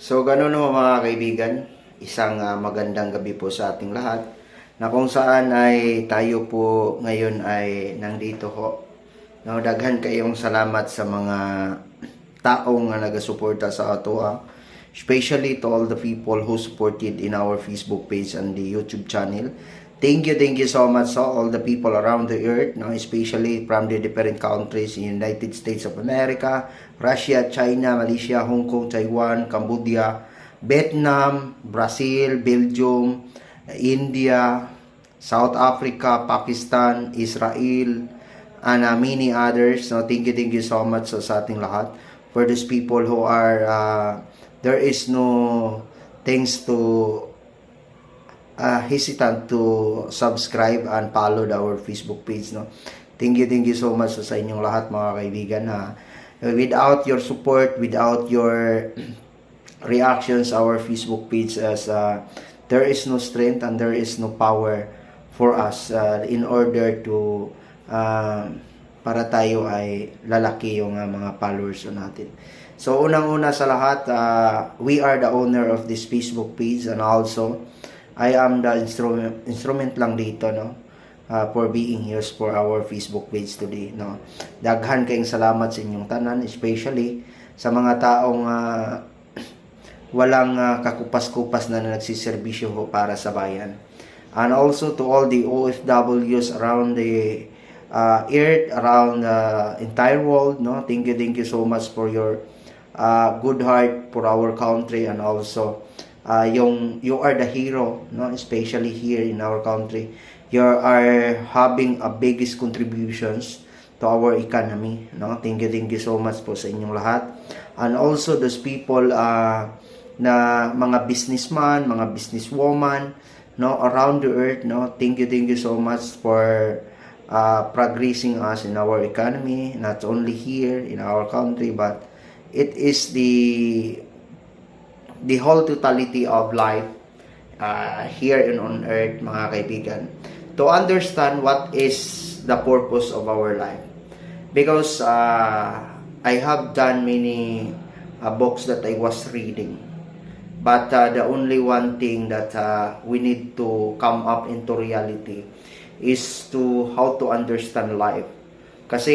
So ganun ho mga kaibigan, isang magandang gabi po sa ating lahat na kung saan ay tayo po ngayon ay nandito ho. No, daghan kayong salamat sa mga taong nagasuporta sa ato, especially to all the people who supported in our Facebook page and the YouTube channel. Thank you so much to all the people around the earth, no, especially from the different countries in United States of America, Russia, China, Malaysia, Hong Kong, Taiwan, Cambodia, Vietnam, Brazil, Belgium, India, South Africa, Pakistan, Israel, and many others. No, thank you so much sa ating lahat. For those people who are, there is no things to hesitant to subscribe and follow our Facebook page, no. Thank you so much sa inyong lahat mga kaibigan, ha. Without your support, without your reactions our Facebook page as there is no strength and there is no power for us in order to para tayo ay lalaki yung mga followers natin. So unang-una sa lahat, we are the owner of this Facebook page, and also I am the instrument lang dito, no, for being here for our Facebook page today, no. Daghan kayong salamat sa inyong tanan, especially sa mga taong walang kakupas-kupas na nagsiservisyo para sa bayan. And also to all the OFWs around the earth, around the entire world, no. Thank you so much for your good heart for our country, and also you are the hero, no, especially here in our country. You are having a biggest contributions to our economy, no. Thank you so much po sa inyong lahat. And also those people na mga businessman, mga businesswoman, no, around the earth, no. Thank you so much for progressing us in our economy, not only here in our country, but it is the whole totality of life here on earth, mga kaibigan, to understand what is the purpose of our life. Because I have done many books that I was reading, but the only one thing that we need to come up into reality is to how to understand life. Kasi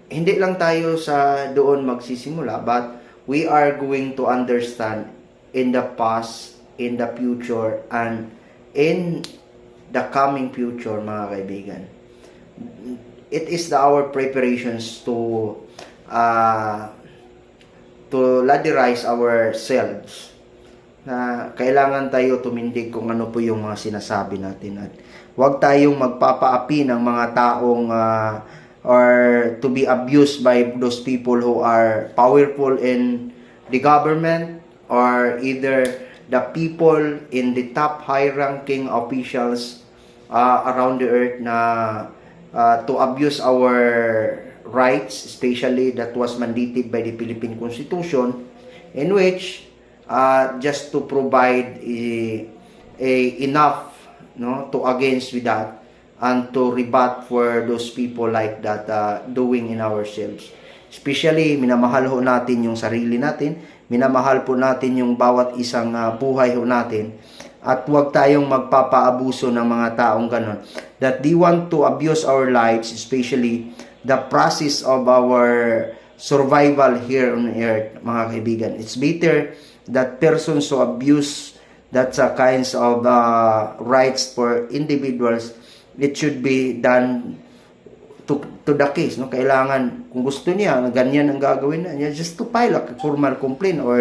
hindi lang tayo sa doon magsisimula, but we are going to understand in the past, in the future, and in the coming future, mga kaibigan. It is our preparations to laderize ourselves, na kailangan tayo tumindig kung ano po yung mga sinasabi natin, at huwag tayong magpapaapi ng mga taong or to be abused by those people who are powerful in the government, or either the people in the top high-ranking officials around the earth na to abuse our rights, especially that was mandated by the Philippine Constitution, in which just to provide enough, no, to against with that, and to rebut for those people like that doing in ourselves. Especially, minamahal ho natin yung sarili natin, minamahal po natin yung bawat isang buhay ho natin, at huwag tayong magpapaabuso ng mga taong ganon, that they want to abuse our lives, especially the process of our survival here on earth, mga kaibigan. It's better that persons who abuse that kinds of rights for individuals, it should be done to the case, no. Kailangan, kung gusto niya ganyan ang gagawin niya, just to file a formal complaint, or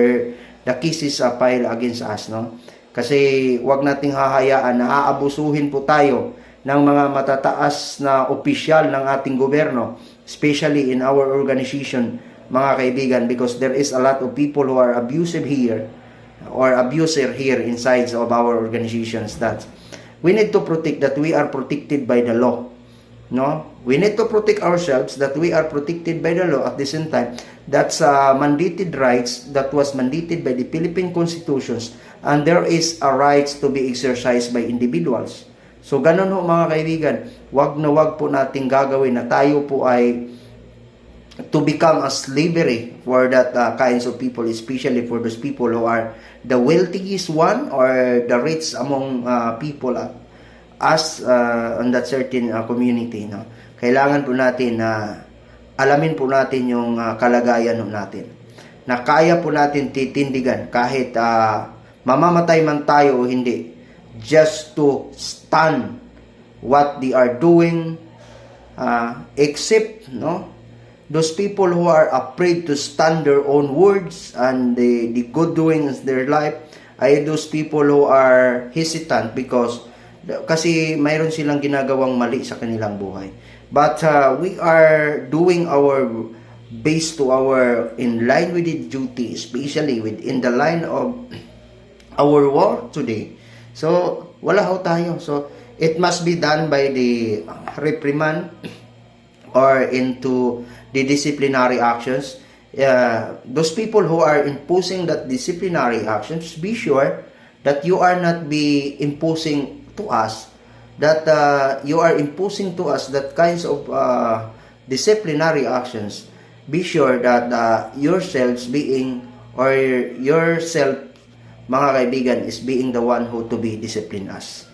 the case is filed against us, no. Kasi wag nating hahayaan na aabusuhin po tayo ng mga matataas na opisyal ng ating gobyerno, especially in our organization, mga kaibigan, because there is a lot of people who are abusive here, or abuser here inside of our organizations, that we need to protect, that we are protected by the law, no. We need to protect ourselves, that we are protected by the law. At the same time, that's mandated rights that was mandated by the Philippine Constitutions, and there is a rights to be exercised by individuals. So ganun ho, mga kaibigan, wag na wag po nating gagawin na tayo po ay to become a slavery for that kinds of people, especially for those people who are the wealthiest one or the rich among people as on that certain community, no? Kailangan po natin na alamin po natin yung kalagayan natin, na kaya po natin titindigan kahit mamamatay man tayo o hindi, just to stand what they are doing, except, no, those people who are afraid to stand their own words and the good doings in their life, ay those people who are hesitant because kasi mayroon silang ginagawang mali sa kanilang buhay. But we are doing our best to our in line with the duty, especially within the line of our work today. So wala ho tayo. So it must be done by the reprimand or into the disciplinary actions. Those people who are imposing that disciplinary actions, be sure that you are not be imposing to us, that you are imposing to us that kinds of disciplinary actions. Be sure that yourselves being, or yourself, mga kaibigan, is being the one who to be discipline us.